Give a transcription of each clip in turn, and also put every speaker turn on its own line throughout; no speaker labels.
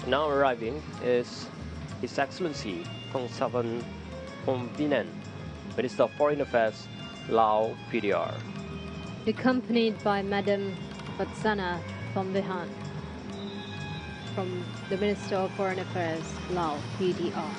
Now arriving is His Excellency Thongsavan Phomvinen, Minister of Foreign Affairs, Lao PDR.
Accompanied by Madam Vatsana Phomvihan from the Minister of Foreign Affairs, Lao PDR.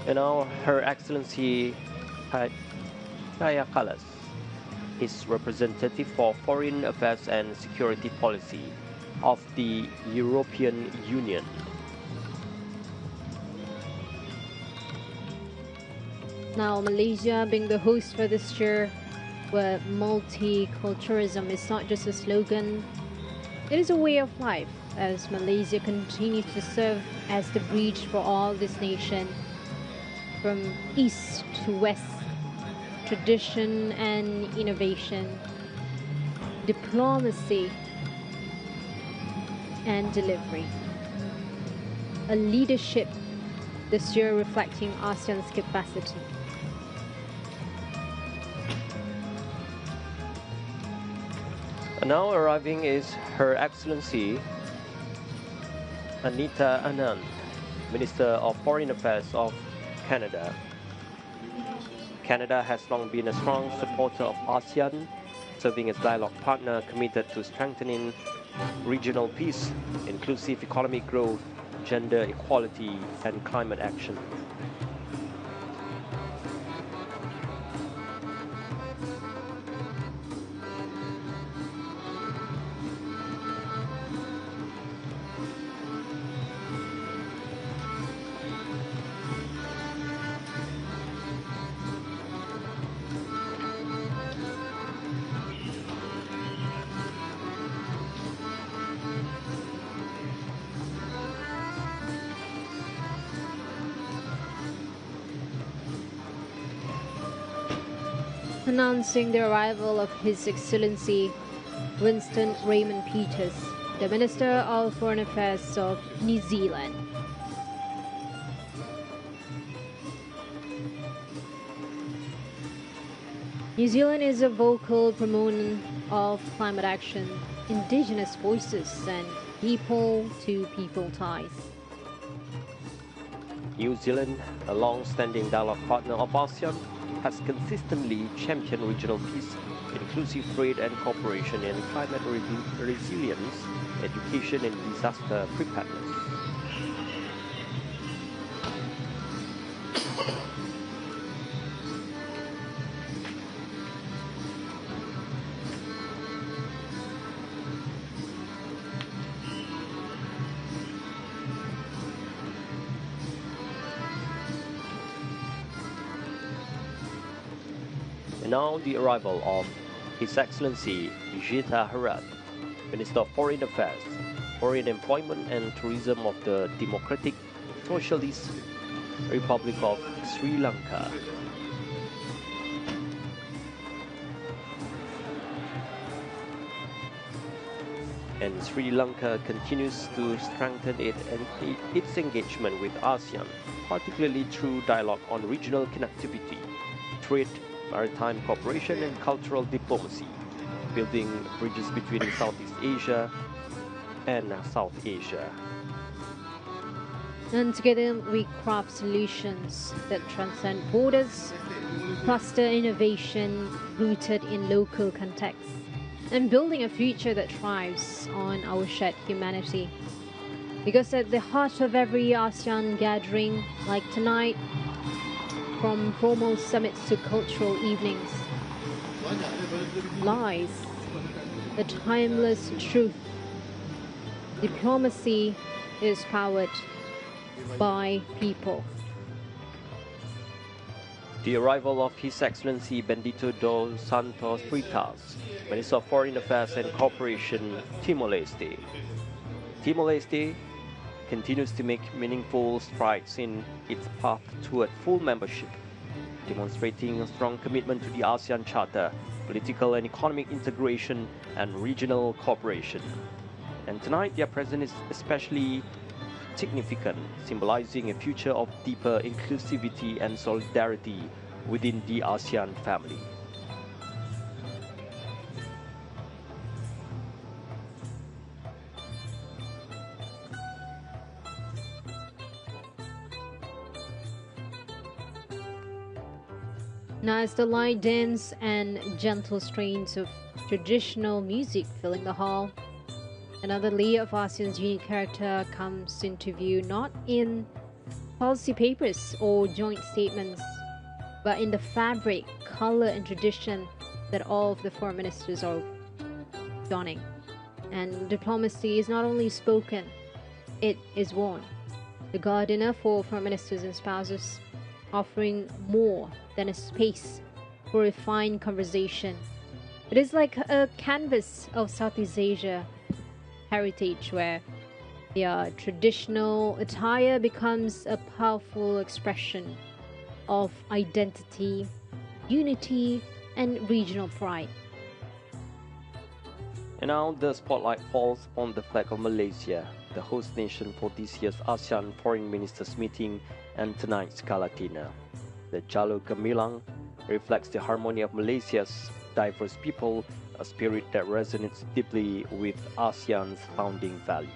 And now Her Excellency Kaya Kallas, His representative for Foreign Affairs and Security Policy of the European Union.
Now, Malaysia being the host for this year, where multiculturalism is not just a slogan, it is a way of life, as Malaysia continues to serve as the bridge for all this nation, from east to west, tradition and innovation, diplomacy and delivery. A leadership this year reflecting ASEAN's capacity.
And now arriving is Her Excellency Anita Anand, Minister of Foreign Affairs of Canada. Canada has long been a strong supporter of ASEAN, serving as dialogue partner committed to strengthening regional peace, inclusive economic growth, gender equality, and climate action.
Announcing the arrival of His Excellency Winston Raymond Peters, the Minister of Foreign Affairs of New Zealand. New Zealand is a vocal proponent of climate action, indigenous voices, and people-to-people ties.
New Zealand, a long-standing dialogue partner of ASEAN, has consistently championed regional peace, inclusive trade and cooperation in climate resilience, education and disaster preparedness. And now the arrival of His Excellency Jita Harat, Minister of Foreign Affairs, Foreign Employment and Tourism of the Democratic Socialist Republic of Sri Lanka. And Sri Lanka continues to strengthen its engagement with ASEAN, particularly through dialogue on regional connectivity, trade, maritime cooperation and cultural diplomacy, building bridges between Southeast Asia and South Asia.
And together we craft solutions that transcend borders, foster innovation rooted in local contexts, and building a future that thrives on our shared humanity. Because at the heart of every ASEAN gathering, like tonight, from formal summits to cultural evenings, lies the timeless truth. Diplomacy is powered by people.
The arrival of His Excellency Bendito dos Santos Freitas, Minister of Foreign Affairs and Cooperation, Timor-Leste. Timor-Leste continues to make meaningful strides in its path toward full membership, demonstrating a strong commitment to the ASEAN Charter, political and economic integration, and regional cooperation. And tonight, their presence is especially significant, symbolizing a future of deeper inclusivity and solidarity within the ASEAN family.
Now, as the light dance and gentle strains of traditional music filling the hall, another layer of ASEAN's unique character comes into view, not in policy papers or joint statements, but in the fabric, color, and tradition that all of the foreign ministers are donning. And diplomacy is not only spoken, it is worn. The gala dinner for foreign ministers and spouses, offering more than a space for refined conversation. It is like a canvas of Southeast Asia heritage where their traditional attire becomes a powerful expression of identity, unity, and regional pride.
And now the spotlight falls on the flag of Malaysia, the host nation for this year's ASEAN Foreign Ministers meeting and tonight's gala dinner. The Jalur Gemilang reflects the harmony of Malaysia's diverse people, a spirit that resonates deeply with ASEAN's founding values.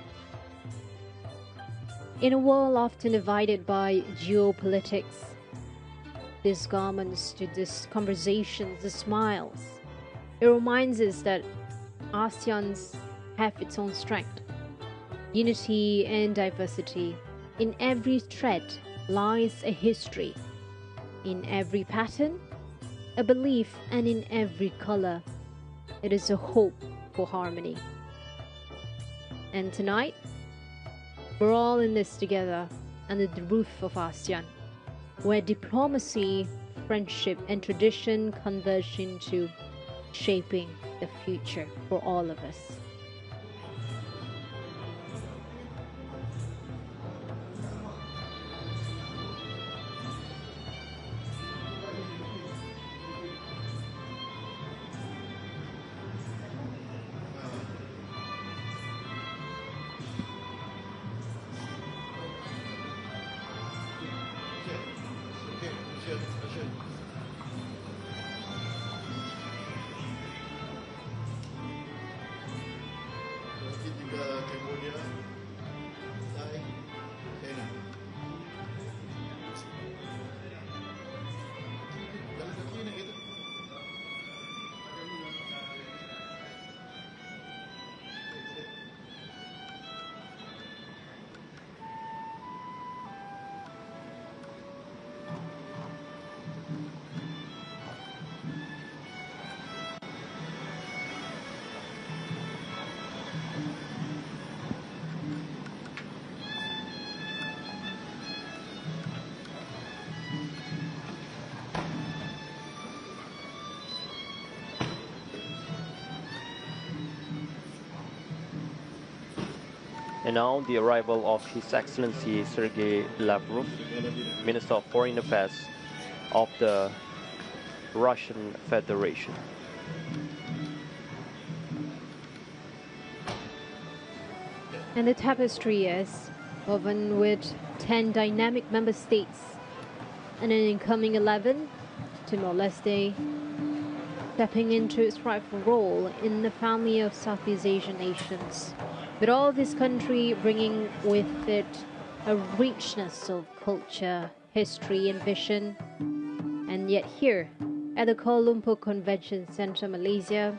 In a world often divided by geopolitics, these garments to these conversations, the smiles, it reminds us that ASEAN's have its own strength, unity and diversity. In every thread lies a history. In every pattern, a belief, and in every color, it is a hope for harmony. And tonight, we're all in this together under the roof of ASEAN, where diplomacy, friendship, and tradition converge into shaping the future for all of us.
And now the arrival of His Excellency Sergei Lavrov, Minister of Foreign Affairs of the Russian Federation.
And the tapestry is woven with 10 dynamic member states and an incoming 11, Timor-Leste, stepping into its rightful role in the family of Southeast Asian nations. With all this country bringing with it a richness of culture, history, and vision. And yet here, at the Kuala Lumpur Convention Centre, Malaysia,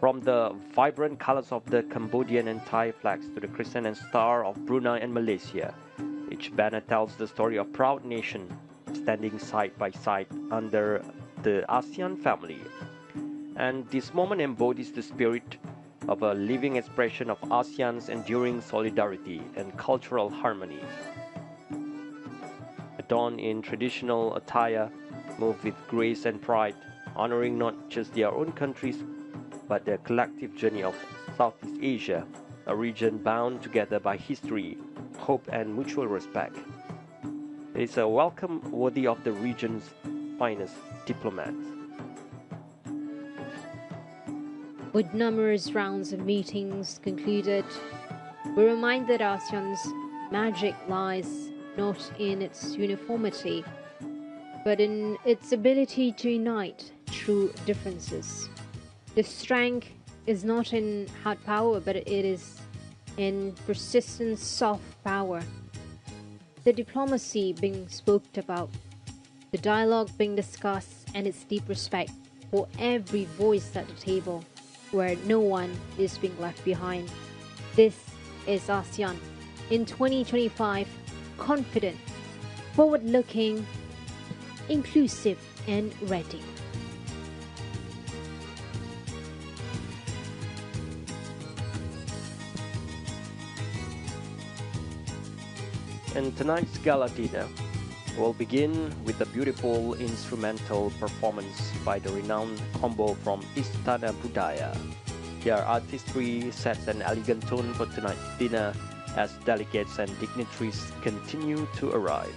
From the vibrant colors of the Cambodian and Thai flags to the crescent and star of Brunei and Malaysia, each banner tells the story of proud nation standing side by side under the ASEAN family. And this moment embodies the spirit of a living expression of ASEAN's enduring solidarity and cultural harmony. Adorned in traditional attire, move with grace and pride, honoring not just their own countries, but the collective journey of Southeast Asia, a region bound together by history, hope, and mutual respect. It is a welcome worthy of the region's finest diplomats.
With numerous rounds of meetings concluded, we remind that ASEAN's magic lies not in its uniformity, but in its ability to unite through differences. The strength is not in hard power, but it is in persistent soft power. The diplomacy being spoken about, the dialogue being discussed, and its deep respect for every voice at the table, where no one is being left behind. This is ASEAN in 2025, confident, forward-looking, inclusive, and ready.
And tonight's gala dinner will begin with a beautiful instrumental performance by the renowned combo from Istana Budaya. Their artistry sets an elegant tone for tonight's dinner as delegates and dignitaries continue to arrive.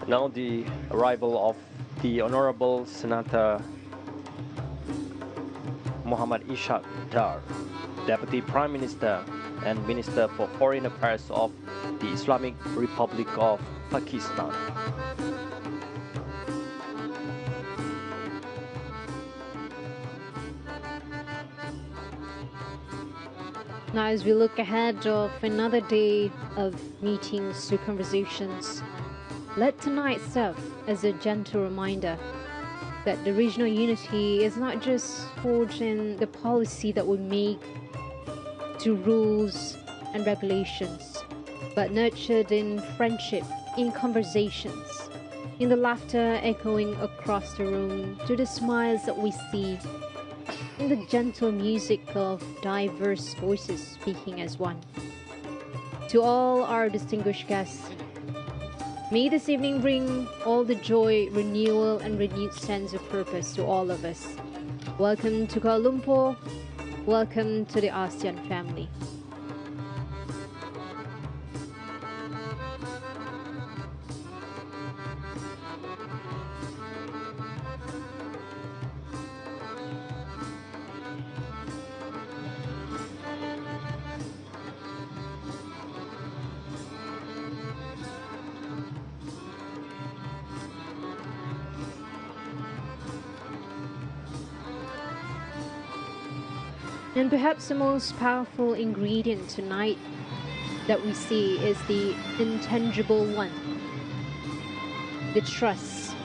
Now the arrival of the Honorable Senator Muhammad Ishaq Dar, Deputy Prime Minister and Minister for Foreign Affairs of the Islamic Republic of Pakistan.
Now, as we look ahead of another day of meetings to conversations, let tonight serve as a gentle reminder that the regional unity is not just forged in the policy that we make to rules and regulations, but nurtured in friendship, in conversations, in the laughter echoing across the room, to the smiles that we see, in the gentle music of diverse voices speaking as one. To all our distinguished guests, may this evening bring all the joy, renewal, and renewed sense of purpose to all of us. Welcome to Kuala Lumpur. Welcome to the ASEAN family. And perhaps the most powerful ingredient tonight that we see is the intangible one, the trust,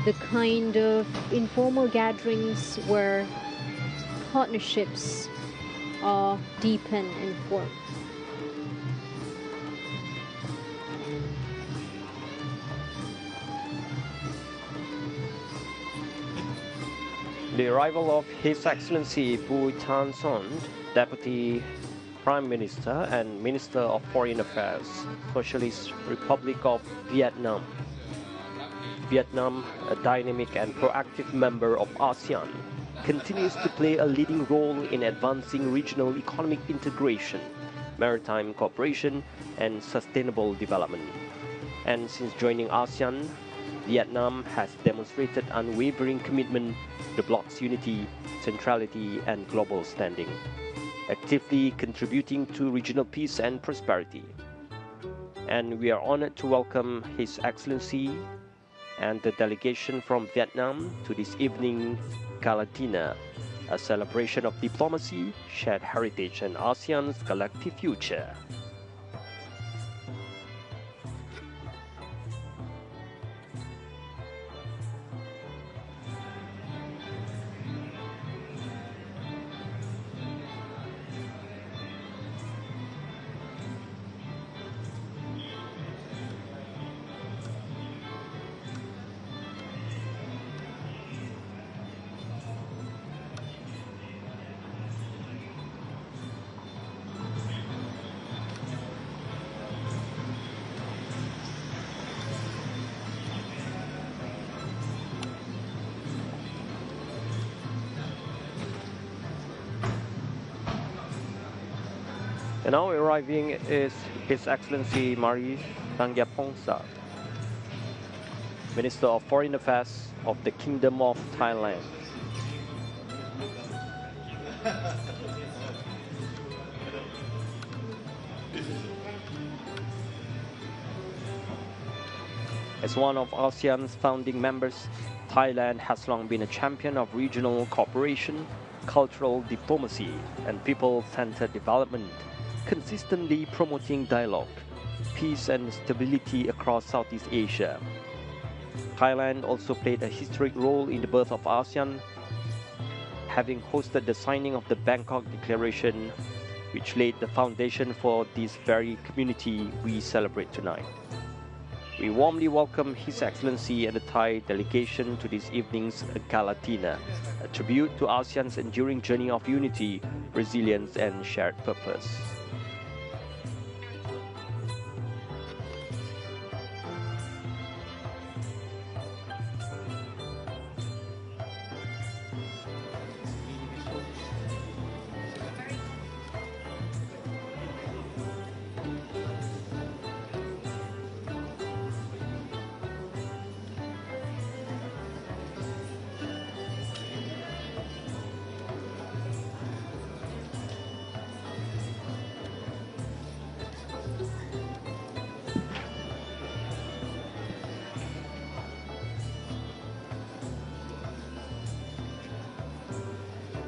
the kind of informal gatherings where partnerships are deepened and formed.
The arrival of His Excellency Bui Tan Son, Deputy Prime Minister and Minister of Foreign Affairs, Socialist Republic of Vietnam. Vietnam, a dynamic and proactive member of ASEAN, continues to play a leading role in advancing regional economic integration, maritime cooperation, and sustainable development. And since joining ASEAN, Vietnam has demonstrated unwavering commitment to the bloc's unity, centrality, and global standing, actively contributing to regional peace and prosperity. And we are honored to welcome His Excellency and the delegation from Vietnam to this evening's Gala Dinner, a celebration of diplomacy, shared heritage, and ASEAN's collective future. And now arriving is His Excellency Mari Tangyapongsa, Minister of Foreign Affairs of the Kingdom of Thailand. As one of ASEAN's founding members, Thailand has long been a champion of regional cooperation, cultural diplomacy, and people-centered development, consistently promoting dialogue, peace, and stability across Southeast Asia. Thailand also played a historic role in the birth of ASEAN, having hosted the signing of the Bangkok Declaration, which laid the foundation for this very community we celebrate tonight. We warmly welcome His Excellency and the Thai delegation to this evening's Gala Dinner, a tribute to ASEAN's enduring journey of unity, resilience, and shared purpose.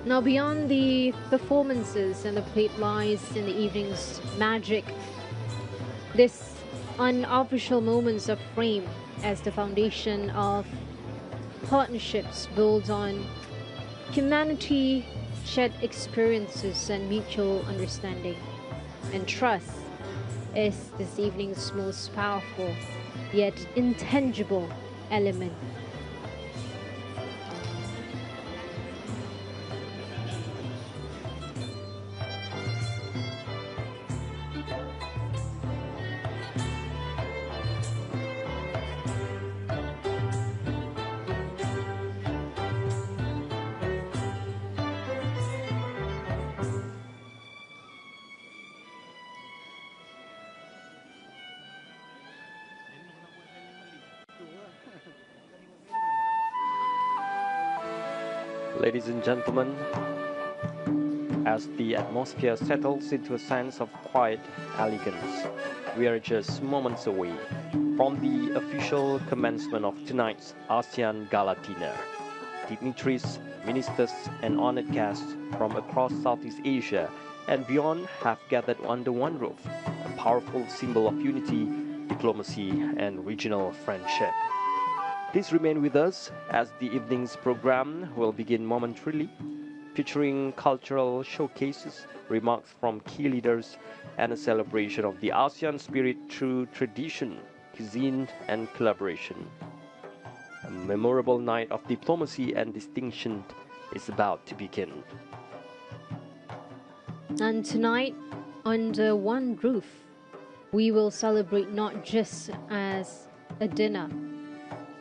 Now, beyond the performances and the plate lies in the evening's magic, this unofficial moments of frame as the foundation of partnerships built on humanity, shared experiences, and mutual understanding. And trust is this evening's most powerful yet intangible element.
Ladies and gentlemen, as the atmosphere settles into a sense of quiet elegance, we are just moments away from the official commencement of tonight's ASEAN Gala Dinner. Dignitaries, ministers, and honored guests from across Southeast Asia and beyond have gathered under one roof, a powerful symbol of unity, diplomacy, and regional friendship. Please remain with us as the evening's program will begin momentarily, featuring cultural showcases, remarks from key leaders, and a celebration of the ASEAN spirit through tradition, cuisine, and collaboration. A memorable night of diplomacy and distinction is about to begin.
And tonight, under one roof, we will celebrate not just as a dinner,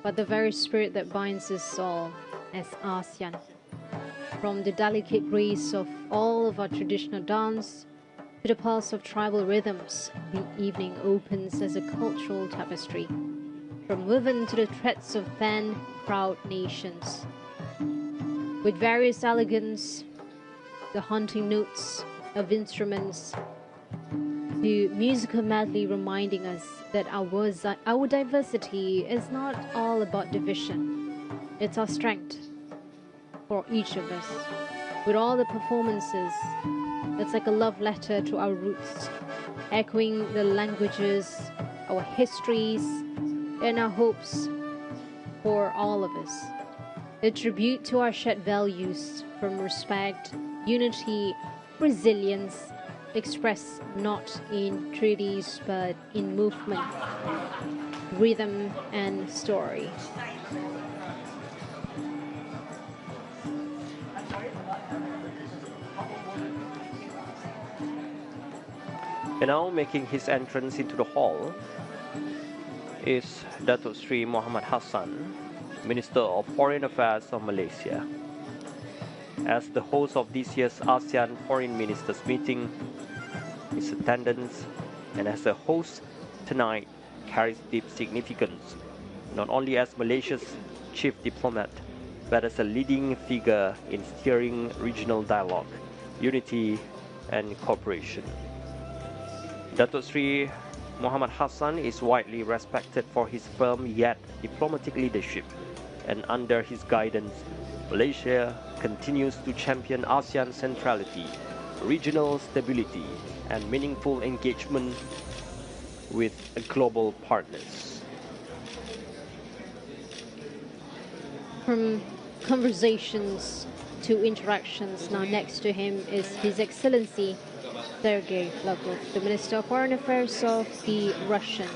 but the very spirit that binds us all as ASEAN. From the delicate grace of all of our traditional dance to the pulse of tribal rhythms, the evening opens as a cultural tapestry, from woven to the threads of 10 proud nations. With various elegance, the haunting notes of instruments, the musical medley reminding us that our diversity is not all about division. It's our strength for each of us. With all the performances, it's like a love letter to our roots, echoing the languages, our histories, and our hopes for all of us. A tribute to our shared values from respect, unity, resilience, expressed not in treaties but in movement, rhythm, and story.
And now making his entrance into the hall is Datuk Sri Mohamad Hasan, Minister of Foreign Affairs of Malaysia. As the host of this year's ASEAN Foreign Ministers meeting, his attendance and as a host tonight carries deep significance, not only as Malaysia's chief diplomat, but as a leading figure in steering regional dialogue, unity, and cooperation. Datuk Sri Mohamad Hasan is widely respected for his firm yet diplomatic leadership, and under his guidance, Malaysia continues to champion ASEAN centrality, regional stability, and meaningful engagement with global partners.
From conversations to interactions, now next to him is His Excellency Sergei Lavrov, the Minister of Foreign Affairs of the Russian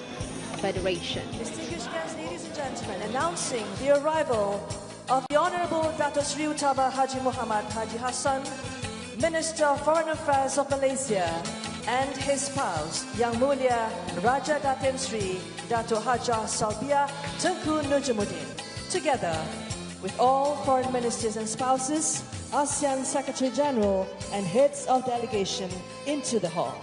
Federation.
Distinguished guests, ladies and gentlemen, announcing the arrival of the Honorable Datuk Sri Utama Haji Mohamad Haji Hasan, Minister of Foreign Affairs of Malaysia, and his spouse, Yang Mulia Raja Datin Sri Datuk Hajah Salbia Tengku Nujamuddin, together with all foreign ministers and spouses, ASEAN Secretary General, and heads of delegation into the hall.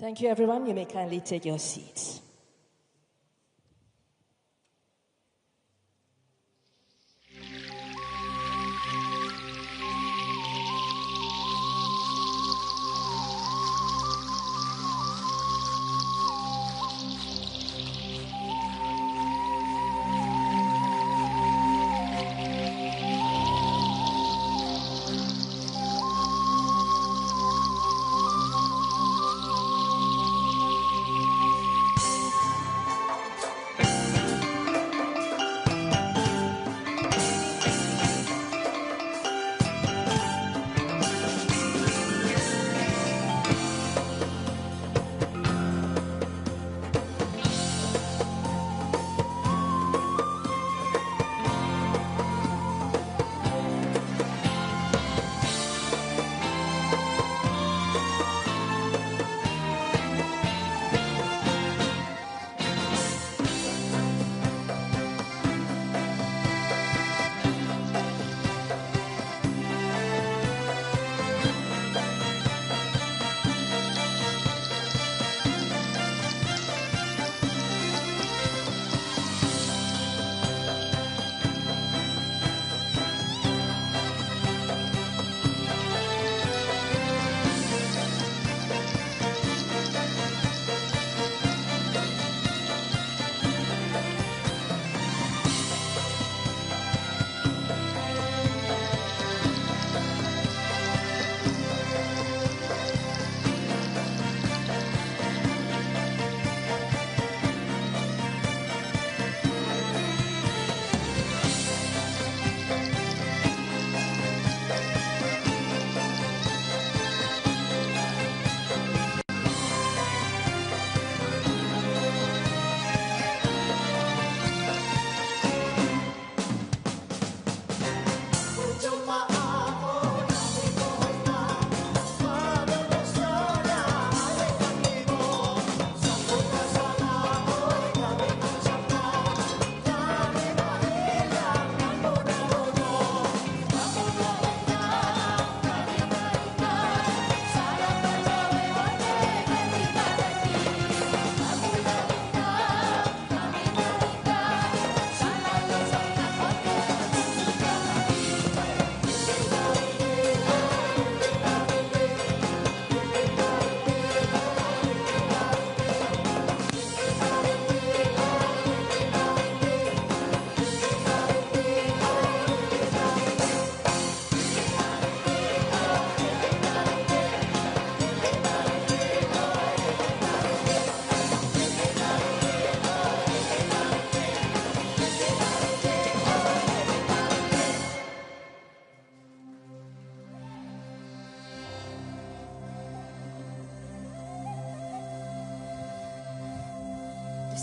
Thank you, everyone. You may kindly take your seats.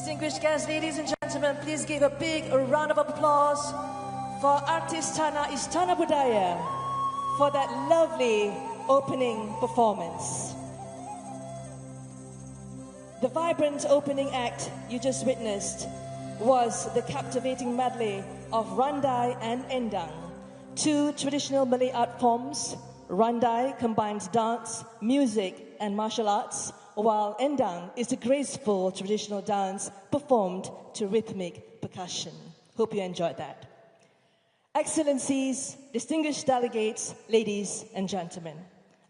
Distinguished guests, ladies and gentlemen, please give a big round of applause for artist Tanah Istana Budaya for that lovely opening performance. The vibrant opening act you just witnessed was the captivating medley of Randai and Endang, two traditional Malay art forms. Randai combines dance, music, and martial arts, while Endang is a graceful traditional dance performed to rhythmic percussion. Hope you enjoyed that. Excellencies, distinguished delegates, ladies and gentlemen,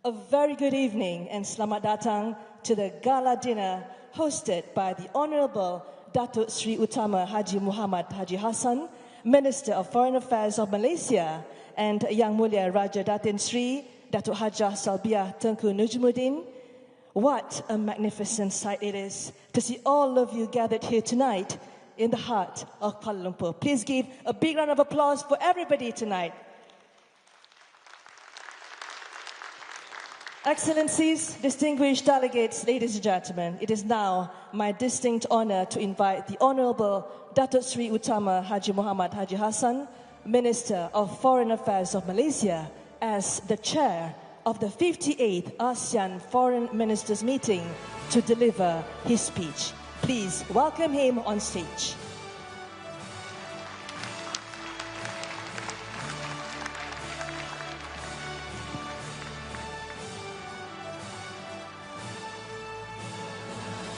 a very good evening and selamat datang to the gala dinner hosted by the Honorable Datuk Sri Utama Haji Mohamad Hasan, Minister of Foreign Affairs of Malaysia, and Yang Mulia Raja Datin Sri Datuk Hajah Salbiah Tengku Nujmuddin. What a magnificent sight it is to see all of you gathered here tonight in the heart of Kuala Lumpur. Please give a big round of applause for everybody tonight. Excellencies, distinguished delegates, ladies and gentlemen, it is now my distinct honor to invite the Honorable Datuk Sri Utama Haji Mohamad Haji Hasan, Minister of Foreign Affairs of Malaysia, as the chair of the 58th ASEAN Foreign Ministers Meeting to deliver his speech. Please welcome him on stage.